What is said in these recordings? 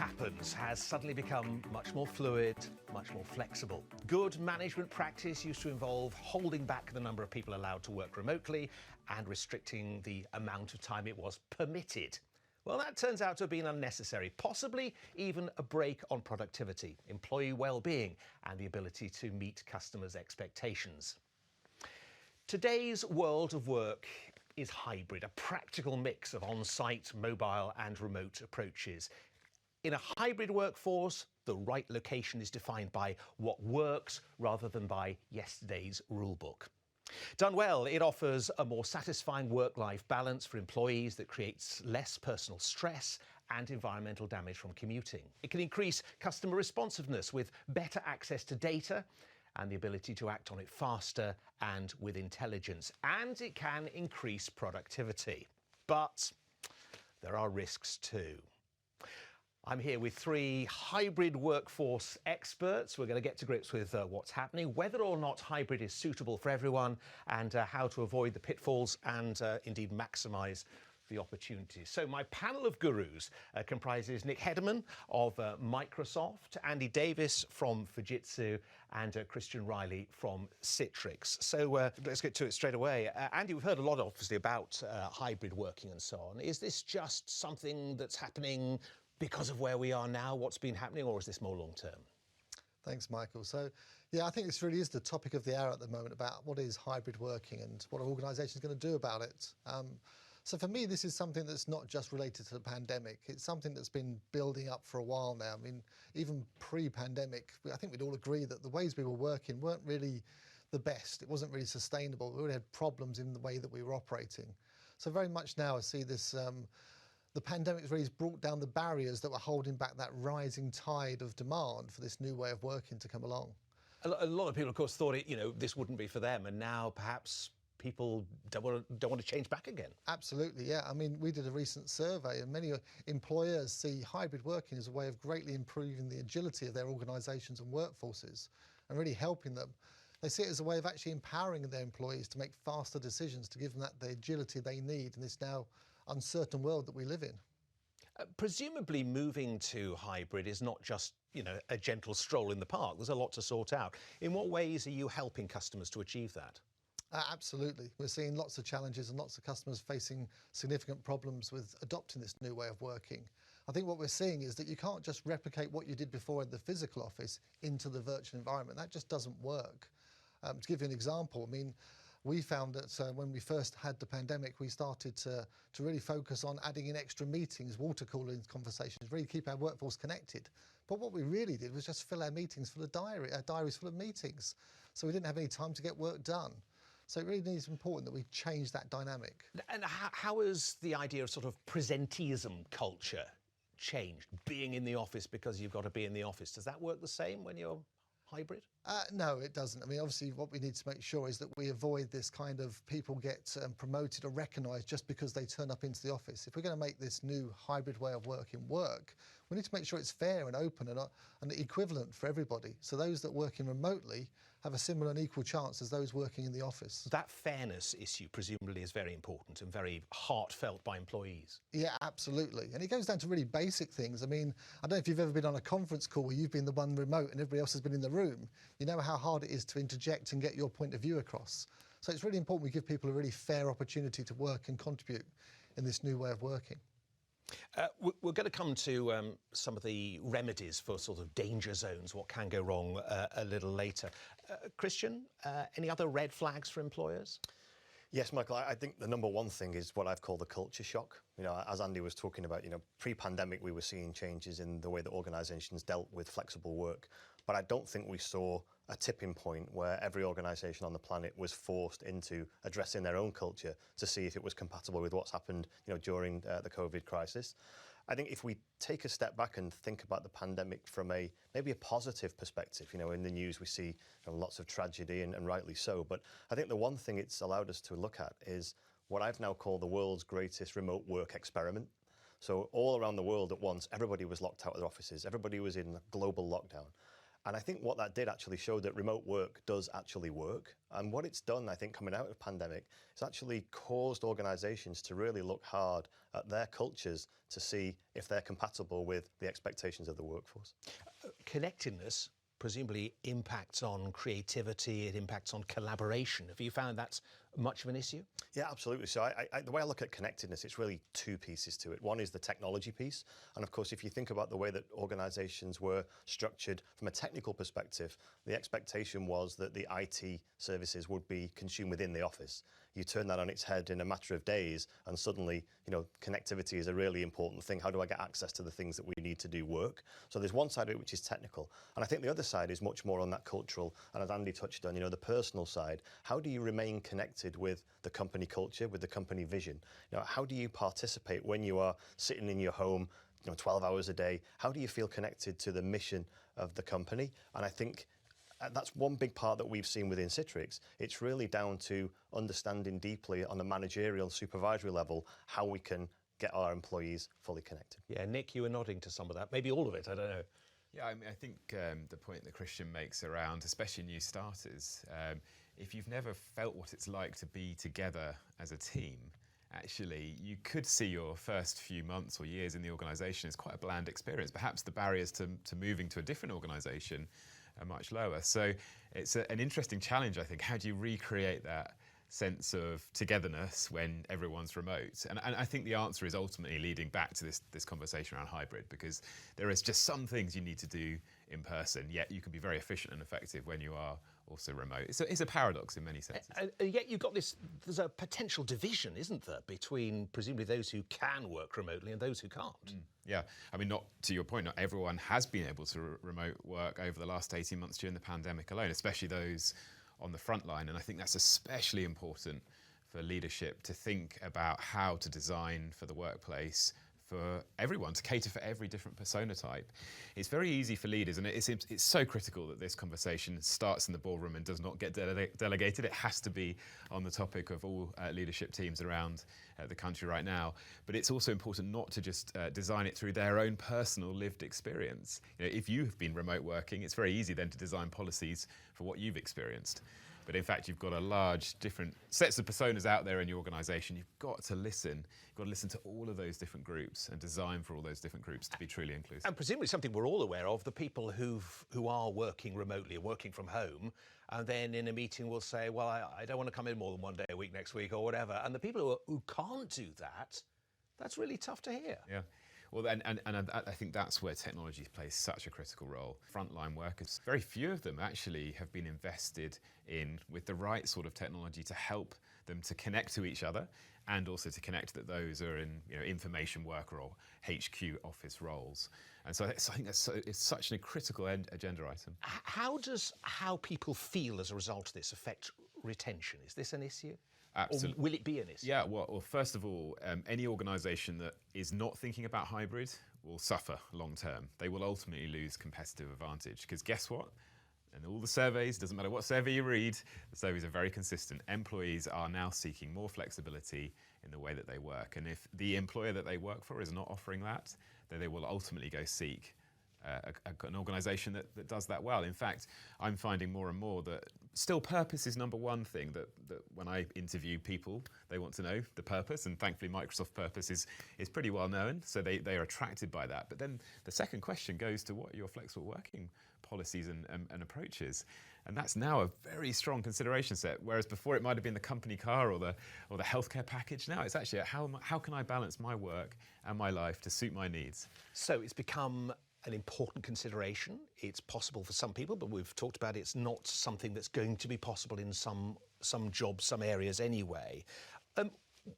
happens has suddenly become much more fluid, much more flexible. Good management practice used to involve holding back the number of people allowed to work remotely and restricting the amount of time it was permitted. Well, that turns out to have been unnecessary, possibly even a brake on productivity, employee well-being and the ability to meet customers' expectations. Today's world of work is hybrid, a practical mix of on-site, mobile and remote approaches. In a hybrid workforce, the right location is defined by what works rather than by yesterday's rulebook. Done well, it offers a more satisfying work-life balance for employees that creates less personal stress and environmental damage from commuting. It can increase customer responsiveness with better access to data and the ability to act on it faster and with intelligence. And it can increase productivity. But there are risks too. I'm here with three hybrid workforce experts. We're going to get to grips with what's happening, whether or not hybrid is suitable for everyone, and how to avoid the pitfalls and indeed maximise the opportunities. So my panel of gurus comprises Nick Hederman of Microsoft, Andy Davis from Fujitsu, and Christian Riley from Citrix. So let's get to it straight away. Andy, we've heard a lot, obviously, about hybrid working and so on. Is this just something that's happening because of where we are now, what's been happening, or is this more long-term? Thanks, Michael. So, yeah, I think this really is the topic of the hour at the moment about what is hybrid working and what are organisations going to do about it. So for me, this is something that's not just related to the pandemic. It's something that's been building up for a while now. I mean, even pre-pandemic, I think we'd all agree that the ways we were working weren't really the best. It wasn't really sustainable. We really had problems in the way that we were operating. So very much now I see this, the pandemic really has brought down the barriers that were holding back that rising tide of demand for this new way of working to come along. A lot of people, of course, thought this wouldn't be for them, and now perhaps people don't want to change back again. Absolutely, yeah. I mean, we did a recent survey and many employers see hybrid working as a way of greatly improving the agility of their organisations and workforces and really helping them. They see it as a way of actually empowering their employees to make faster decisions, to give them the agility they need in this now uncertain world that we live in. Presumably moving to hybrid is not just, a gentle stroll in the park. There's a lot to sort out. In what ways are you helping customers to achieve that? Absolutely. We're seeing lots of challenges and lots of customers facing significant problems with adopting this new way of working. I think what we're seeing is that you can't just replicate what you did before in the physical office into the virtual environment. That just doesn't work. To give you an example, I mean, we found that when we first had the pandemic, we started to really focus on adding in extra meetings, water cooling conversations, really keep our workforce connected. But what we really did was just fill our meetings full of our diaries full of meetings. So we didn't have any time to get work done. So it really is important that we change that dynamic. And how has the idea of sort of presenteeism culture changed? Being in the office because you've got to be in the office. Does that work the same when you're hybrid? No, it doesn't. I mean, obviously, what we need to make sure is that we avoid this kind of people get promoted or recognised just because they turn up into the office. If we're going to make this new hybrid way of working work, we need to make sure it's fair and open and equivalent for everybody. So those that work in remotely have a similar and equal chance as those working in the office. That fairness issue presumably is very important and very heartfelt by employees. Yeah, absolutely. And it goes down to really basic things. I mean, I don't know if you've ever been on a conference call where you've been the one remote and everybody else has been in the room. You know how hard it is to interject and get your point of view across. So it's really important we give people a really fair opportunity to work and contribute in this new way of working. We're going to come to some of the remedies for sort of danger zones, what can go wrong a little later. Christian, any other red flags for employers? Yes, Michael, I think the number one thing is what I've called the culture shock. As Andy was talking about, pre-pandemic we were seeing changes in the way that organisations dealt with flexible work. But I don't think we saw a tipping point where every organisation on the planet was forced into addressing their own culture to see if it was compatible with what's happened, during the COVID crisis. I think if we take a step back and think about the pandemic from maybe a positive perspective, in the news we see lots of tragedy and rightly so. But I think the one thing it's allowed us to look at is what I've now called the world's greatest remote work experiment. So all around the world at once, everybody was locked out of their offices. Everybody was in global lockdown. And I think what that did actually show that remote work does actually work. And what it's done, I think, coming out of the pandemic, it's actually caused organisations to really look hard at their cultures to see if they're compatible with the expectations of the workforce. Connectedness presumably impacts on creativity, it impacts on collaboration. Have you found that's much of an issue? Yeah, absolutely. So the way I look at connectedness, it's really two pieces to it. One is the technology piece. And of course, if you think about the way that organizations were structured from a technical perspective, the expectation was that the IT services would be consumed within the office. You turn that on its head in a matter of days, and suddenly, connectivity is a really important thing. How do I get access to the things that we need to do work? So there's one side of it which is technical. And I think the other side is much more on that cultural, and as Andy touched on, the personal side. How do you remain connected with the company culture, with the company vision? How do you participate when you are sitting in your home, 12 hours a day? How do you feel connected to the mission of the company? And I think that's one big part that we've seen within Citrix. It's really down to understanding deeply on a managerial, supervisory level, how we can get our employees fully connected. Yeah, Nick, you were nodding to some of that, maybe all of it, I don't know. Yeah, I think the point that Christian makes around, especially new starters, if you've never felt what it's like to be together as a team, actually, you could see your first few months or years in the organisation as quite a bland experience. Perhaps the barriers to moving to a different organisation are much lower. So it's an interesting challenge, I think. How do you recreate that sense of togetherness when everyone's remote? And I think the answer is ultimately leading back to this conversation around hybrid, because there is just some things you need to do in person, yet you can be very efficient and effective when you are also remote. It's a paradox in many senses. And yet you've got there's a potential division, isn't there, between presumably those who can work remotely and those who can't. Yeah, I mean, not to your point, not everyone has been able to remote work over the last 18 months during the pandemic alone, especially those on the front line. And I think that's especially important for leadership to think about how to design for the workplace for everyone, to cater for every different persona type. It's very easy for leaders, and it's so critical that this conversation starts in the boardroom and does not get delegated. It has to be on the topic of all leadership teams around the country right now. But it's also important not to just design it through their own personal lived experience. If you have been remote working, it's very easy then to design policies for what you've experienced. But in fact, you've got a large different sets of personas out there in your organisation. You've got to listen. You've got to listen to all of those different groups and design for all those different groups to be truly inclusive. And presumably something we're all aware of, the people who are working remotely or working from home, and then in a meeting will say, well, I don't want to come in more than one day a week next week or whatever. And the people who can't do that, that's really tough to hear. Yeah. Well, and I think that's where technology plays such a critical role. Frontline workers, very few of them actually have been invested in with the right sort of technology to help them to connect to each other, and also to connect that those are in information worker or HQ office roles. And so I think it's such a critical agenda item. How does how people feel as a result of this affect retention? Is this an issue? Absolutely. Or will it be an issue? Yeah, well, first of all, any organisation that is not thinking about hybrid will suffer long term. They will ultimately lose competitive advantage, because guess what? And all the surveys, doesn't matter what survey you read, the surveys are very consistent. Employees are now seeking more flexibility in the way that they work. And if the employer that they work for is not offering that, then they will ultimately go seek an organisation that does that well. In fact, I'm finding more and more that still purpose is number one thing, that when I interview people, they want to know the purpose, and thankfully Microsoft purpose is pretty well known, so they are attracted by that. But then the second question goes to what are your flexible working policies and approaches, and that's now a very strong consideration set, whereas before it might have been the company car or the healthcare package. Now it's actually how can I balance my work and my life to suit my needs. So it's become an important consideration. It's possible for some people, but we've talked about it's not something that's going to be possible in some jobs, some areas anyway.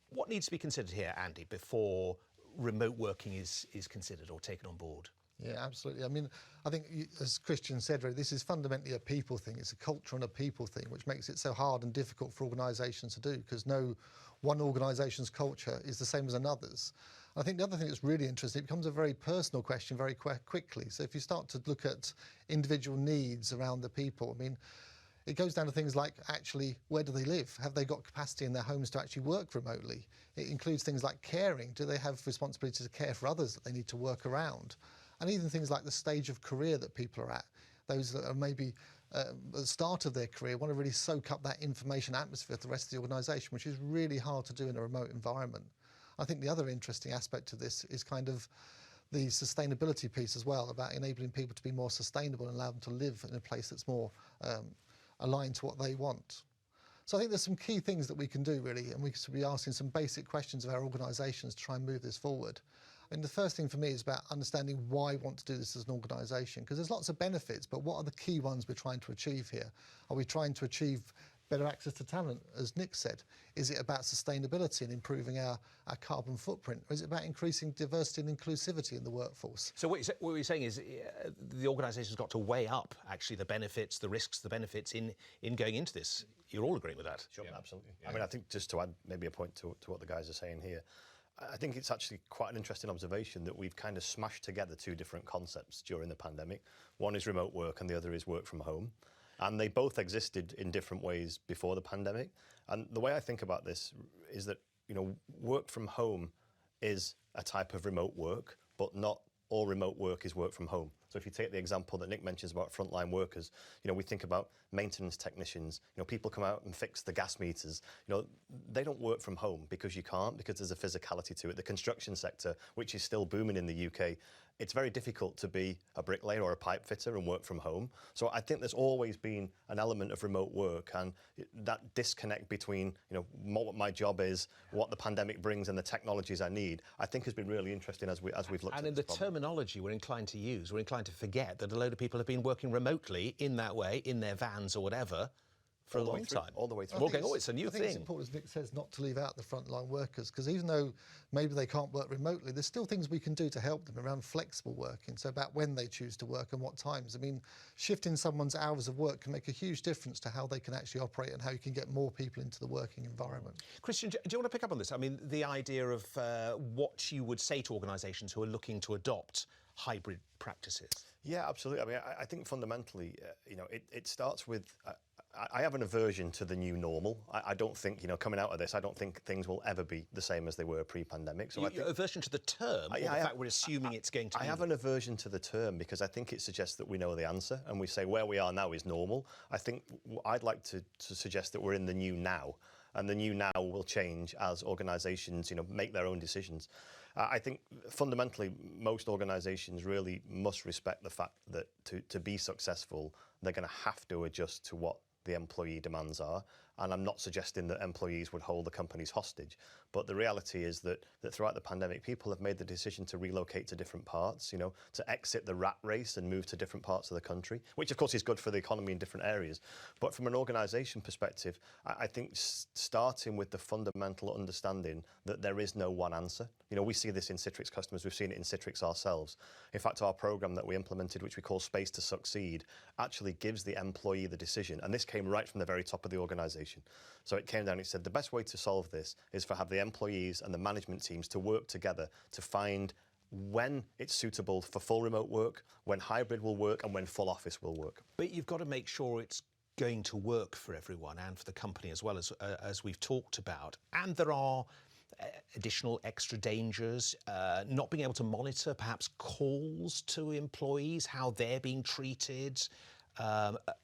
What needs to be considered here, Andy, before remote working is considered or taken on board? Yeah, absolutely. I mean, I think, as Christian said, really, this is fundamentally a people thing. It's a culture and a people thing, which makes it so hard and difficult for organisations to do, because no one organisation's culture is the same as another's. I think the other thing that's really interesting, it becomes a very personal question very quickly. So if you start to look at individual needs around the people, I mean, it goes down to things like, actually, where do they live? Have they got capacity in their homes to actually work remotely? It includes things like caring. Do they have responsibility to care for others that they need to work around? And even things like the stage of career that people are at. those that are maybe at the start of their career want to really soak up that information atmosphere for the rest of the organisation, which is really hard to do in a remote environment. I think the other interesting aspect of this is kind of the sustainability piece as well, about enabling people to be more sustainable and allow them to live in a place that's more aligned to what they want. So I think there's some key things that we can do really, and we should be asking some basic questions of our organisations to try and move this forward. I mean, the first thing for me is about understanding why we want to do this as an organisation, because there's lots of benefits, but what are the key ones we're trying to achieve here? Are we trying to achieve better access to talent, as Nick said? Is it about sustainability and improving our carbon footprint? Or is it about increasing diversity and inclusivity in the workforce? So what you're saying is the organisation's got to weigh up actually the benefits, the risks, the benefits in going into this. You're all agreeing with that? Sure, absolutely. I mean, I think just to add maybe a point to what the guys are saying here, I think it's actually quite an interesting observation that we've kind of smashed together two different concepts during the pandemic. One is remote work and the other is work from home. And they both existed in different ways before the pandemic. And the way I think about this is that, work from home is a type of remote work, but not all remote work is work from home. So if you take the example that Nick mentions about frontline workers, we think about maintenance technicians, people come out and fix the gas meters, they don't work from home because you can't, because there's a physicality to it. The construction sector, which is still booming in the UK, it's very difficult to be a bricklayer or a pipe fitter and work from home. So I think there's always been an element of remote work, and that disconnect between, what my job is, what the pandemic brings and the technologies I need, I think has been really interesting as we've looked at And in the terminology we're inclined to use, we're inclined to forget that a load of people have been working remotely in that way, in their vans or whatever, for a long time. All the way through. We're going, it's a new I think it's thing. important, as Nick says, not to leave out the frontline workers, because even though maybe they can't work remotely, there's still things we can do to help them around flexible working, so about when they choose to work and what times. I mean, shifting someone's hours of work can make a huge difference to how they can actually operate and how you can get more people into the working environment. Christian, do you want to pick up on this? I mean, the idea of what you would say to organisations who are looking to adopt hybrid practices. Yeah, absolutely. I mean, I think fundamentally, it starts with, I have an aversion to the new normal. I don't think, coming out of this, I don't think things will ever be the same as they were pre-pandemic. So I think aversion to the term, or the fact we're assuming it's going to be? I have an aversion to the term because I think it suggests that we know the answer and we say where we are now is normal. I think I'd like to suggest that we're in the new now, and the new now will change as organisations, make their own decisions. I think fundamentally most organisations really must respect the fact that to be successful, they're going to have to adjust to what the employee demands are. And I'm not suggesting that employees would hold the companies hostage, but the reality is that throughout the pandemic, people have made the decision to relocate to different parts, to exit the rat race and move to different parts of the country, which of course is good for the economy in different areas. But from an organisation perspective, I think starting with the fundamental understanding that there is no one answer. We see this in Citrix customers, we've seen it in Citrix ourselves. In fact, our programme that we implemented, which we call Space to Succeed, actually gives the employee the decision. And this came right from the very top of the organisation. So it came down and it said the best way to solve this is for have the employees and the management teams to work together to find when it's suitable for full remote work, when hybrid will work, and when full office will work. But you've got to make sure it's going to work for everyone and for the company as well, as we've talked about. And there are additional extra dangers, not being able to monitor perhaps calls to employees, how they're being treated,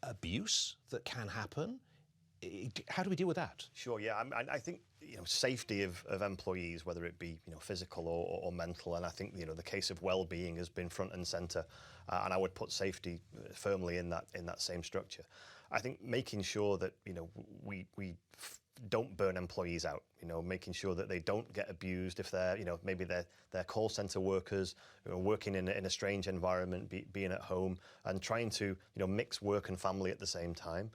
abuse that can happen. How do we deal with that? Sure, yeah. I think safety of employees, whether it be physical or mental, and I think the case of well-being has been front and centre, and I would put safety firmly in that same structure. I think making sure that we don't burn employees out, making sure that they don't get abused if they're maybe they're call centre workers working in a strange environment, being at home and trying to mix work and family at the same time.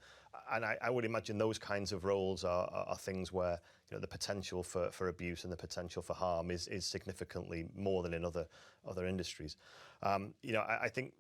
And I would imagine those kinds of roles are things where the potential for abuse and the potential for harm is significantly more than in other industries. I think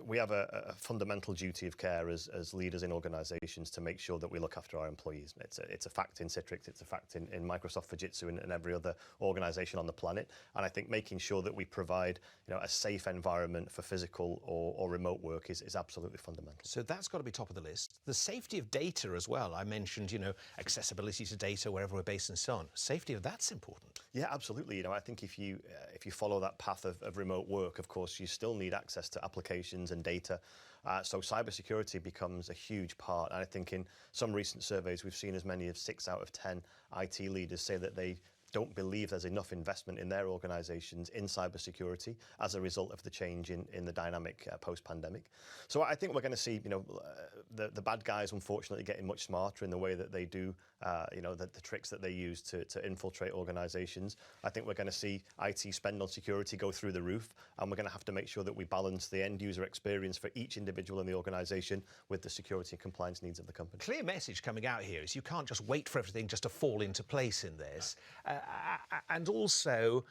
we have a fundamental duty of care as leaders in organisations to make sure that we look after our employees. It's a fact in Citrix, it's a fact in Microsoft Fujitsu and every other organisation on the planet. And I think making sure that we provide a safe environment for physical or remote work is absolutely fundamental. So that's got to be top of the list. The safety of data as well. I mentioned, accessibility to data wherever we're based and so on. Safety of that's important. Yeah, absolutely. You know, I think if you follow that path of remote work, of course, you still need access to applications and data. So cybersecurity becomes a huge part. And I think in some recent surveys, we've seen as many as 6 out of 10 IT leaders say that they don't believe there's enough investment in their organisations in cybersecurity as a result of the change in the dynamic post-pandemic. So I think we're going to see, you know, the bad guys unfortunately getting much smarter in the way that they do, you know, the tricks that they use to infiltrate organisations. I think we're going to see IT spend on security go through the roof, and we're going to have to make sure that we balance the end user experience for each individual in the organisation with the security and compliance needs of the company. Clear message coming out here is you can't just wait for everything just to fall into place in this. And also,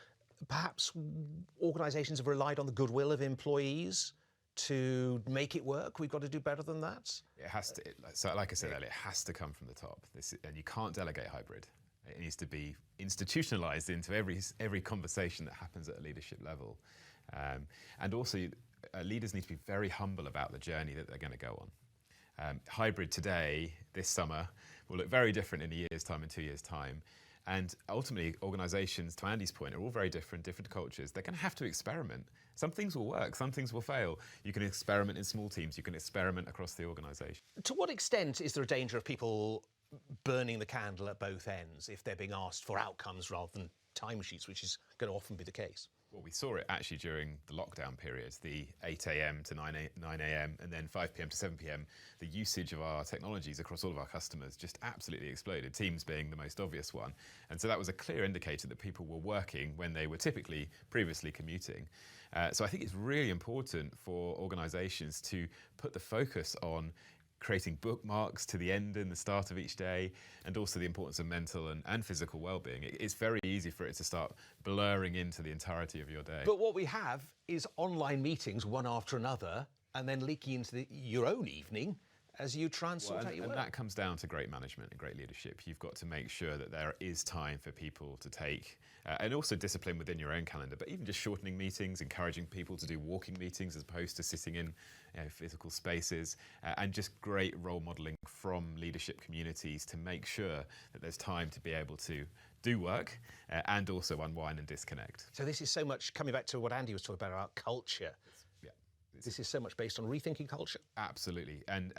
perhaps organisations have relied on the goodwill of employees to make it work. We've got to do better than that. It has to, so like I said earlier, it has to come from the top. And you can't delegate hybrid. It needs to be institutionalised into every conversation that happens at a leadership level. And also, leaders need to be very humble about the journey that they're going to go on. Hybrid today, this summer, will look very different in a year's time and 2 years' time. And ultimately, organisations, to Andy's point, are all very different cultures. They're going to have to experiment. Some things will work, some things will fail. You can experiment in small teams, you can experiment across the organisation. To what extent is there a danger of people burning the candle at both ends if they're being asked for outcomes rather than timesheets, which is going to often be the case? Well, we saw it actually during the lockdown period, the 8 a.m. to 9 a.m. and then 5 p.m. to 7 p.m. The usage of our technologies across all of our customers just absolutely exploded, Teams being the most obvious one. And so that was a clear indicator that people were working when they were typically previously commuting. So I think it's really important for organisations to put the focus on creating bookmarks to the end and the start of each day, and also the importance of mental and physical well-being. It's very easy for it to start blurring into the entirety of your day. But what we have is online meetings one after another and then leaking into your own evening as you try and sort out your work. And that comes down to great management and great leadership. You've got to make sure that there is time for people to take, and also discipline within your own calendar, but even just shortening meetings, encouraging people to do walking meetings as opposed to sitting in physical spaces, and just great role modelling from leadership communities to make sure that there's time to be able to do work and also unwind and disconnect. So this is so much, coming back to what Andy was talking about culture. This is so much based on rethinking culture. Absolutely, and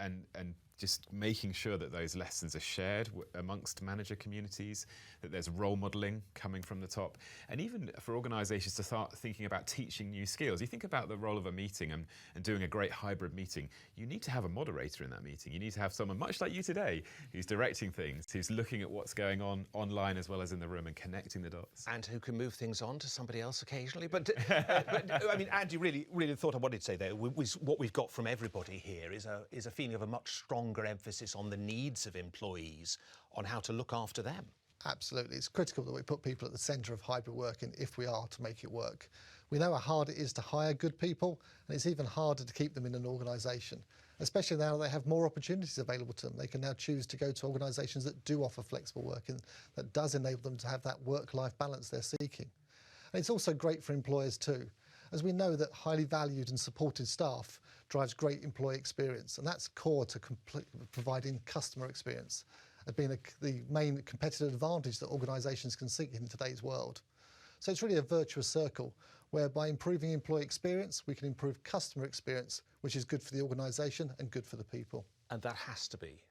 just making sure that those lessons are shared amongst manager communities, that there's role modelling coming from the top, and even for organisations to start thinking about teaching new skills. You think about the role of a meeting and doing a great hybrid meeting. You need to have a moderator in that meeting. You need to have someone, much like you today, who's directing things, who's looking at what's going on online as well as in the room and connecting the dots. And who can move things on to somebody else occasionally. But I mean, Andy, really thought I wanted to say there, what we've got from everybody here is a feeling of a much stronger emphasis on the needs of employees, on how to look after them. Absolutely. It's critical that we put people at the centre of hybrid working if we are to make it work. We know how hard it is to hire good people, and it's even harder to keep them in an organisation, especially now they have more opportunities available to them. They can now choose to go to organisations that do offer flexible working, that does enable them to have that work-life balance they're seeking. And it's also great for employers too, as we know that highly valued and supported staff drives great employee experience, and that's core to providing customer experience as being the main competitive advantage that organisations can seek in today's world. So it's really a virtuous circle where by improving employee experience, we can improve customer experience, which is good for the organisation and good for the people. And that has to be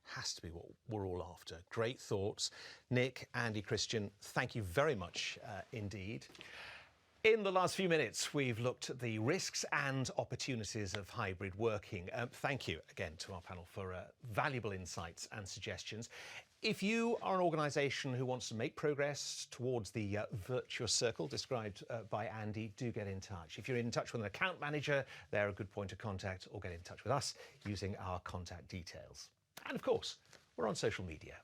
what we're all after. Great thoughts. Nick, Andy, Christian, thank you very much indeed. In the last few minutes, we've looked at the risks and opportunities of hybrid working. Thank you again to our panel for valuable insights and suggestions. If you are an organisation who wants to make progress towards the virtuous circle described by Andy, do get in touch. If you're in touch with an account manager, they're a good point of contact, or get in touch with us using our contact details. And of course, we're on social media.